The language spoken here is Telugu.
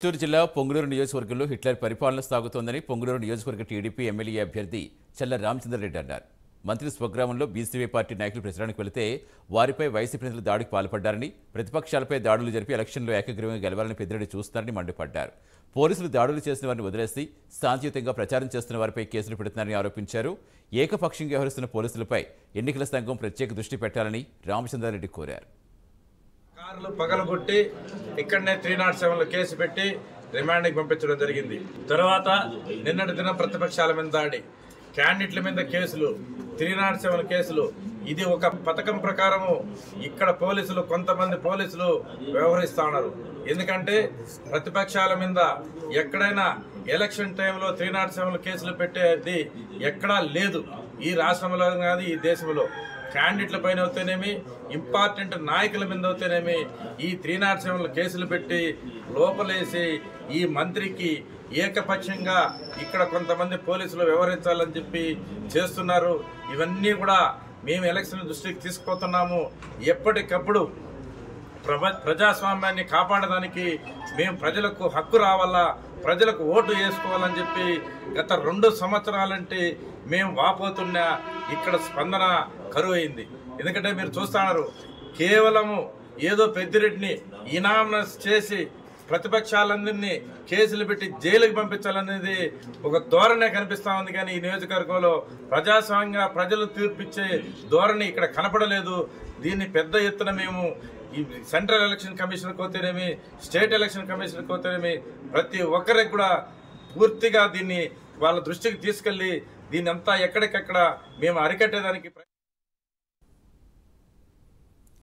చిత్తూరు జిల్లా పొంగనూరు నియోజకవర్గంలో హిట్లర్ పరిపాలన సాగుతోందని పొంగనూరు నియోజకవర్గ టీడీపీ ఎమ్మెల్యే అభ్యర్థి చల్ల రామచంద్రారెడ్డి అన్నారు. మంత్రి స్వగ్రామంలో బీసీవీ పార్టీ నాయకులు ప్రచారానికి వెళితే వారిపై వైసీపీ నేతలు దాడికి పాల్పడ్డారని, ప్రతిపక్షాలపై దాడులు జరిపి ఎలక్షన్లో ఏకగ్రీవంగా గెలవాలని పెద్దిరెడ్డి చూస్తున్నారని మండిపడ్డారు. పోలీసులు దాడులు చేసిన వారిని వదిలేసి శాంతియుతంగా ప్రచారం చేస్తున్న వారిపై కేసులు పెడుతున్నారని ఆరోపించారు. ఏకపక్షంగా వ్యవహరిస్తున్న పోలీసులపై ఎన్నికల సంఘం ప్రత్యేక దృష్టి పెట్టాలని రామచంద్రారెడ్డి కోరారు. కార్లు పగలగొట్టి ఇక్కడనే 307లో కేసు పెట్టి రిమాండ్కి పంపించడం జరిగింది. తర్వాత నిన్నటి దినం ప్రతిపక్షాల మీద దాడి, క్యాండిడేట్ల మీద కేసులు, 307 కేసులు. ఇది ఒక పథకం ప్రకారము ఇక్కడ పోలీసులు, కొంతమంది పోలీసులు వ్యవహరిస్తూ ఉన్నారు. ఎందుకంటే ప్రతిపక్షాల మీద ఎక్కడైనా ఎలక్షన్ టైంలో 307 కేసులు పెట్టేది ఎక్కడా లేదు, ఈ రాష్ట్రంలో కాదు ఈ దేశంలో. క్యాండిడేట్ల పైన అవుతేనేమి, ఇంపార్టెంట్ నాయకుల మీద అవుతేనేమి ఈ 307 కేసులు పెట్టి లోపలేసి ఈ మంత్రికి ఏకపక్షంగా ఇక్కడ కొంతమంది పోలీసులు వ్యవహరించాలని చెప్పి చేస్తున్నారు. ఇవన్నీ కూడా మేము ఎలక్షన్ దృష్టికి తీసుకుపోతున్నాము. ఎప్పటికప్పుడు ప్రజాస్వామ్యాన్ని కాపాడడానికి మేము ప్రజలకు హక్కు రావాలా, ప్రజలకు ఓటు వేసుకోవాలని చెప్పి గత 2 సంవత్సరాలంటే మేము వాపోతున్నా ఇక్కడ స్పందన కరువు అయింది. ఎందుకంటే మీరు చూస్తున్నారు, కేవలము ఏదో పెద్దిరెడ్డిని ఇనామస్ చేసి ప్రతిపక్షాలందరినీ కేసులు పెట్టి జైలుకి పంపించాలనేది ఒక ధోరణే కనిపిస్తూ ఉంది. కానీ ఈ నియోజకవర్గంలో ప్రజాస్వామ్యంగా ప్రజలు తీర్పిచ్చే ధోరణి ఇక్కడ కనపడలేదు. దీన్ని పెద్ద ఎత్తున మేము ఈ సెంట్రల్ ఎలక్షన్ కమిషన్కి పోతేనేమి, స్టేట్ ఎలక్షన్ కమిషన్కి పోతేనేమి ప్రతి ఒక్కరికి కూడా పూర్తిగా దీన్ని వాళ్ళ దృష్టికి తీసుకెళ్లి దీన్ని అంతా ఎక్కడికక్కడ మేము అరికట్టేదానికి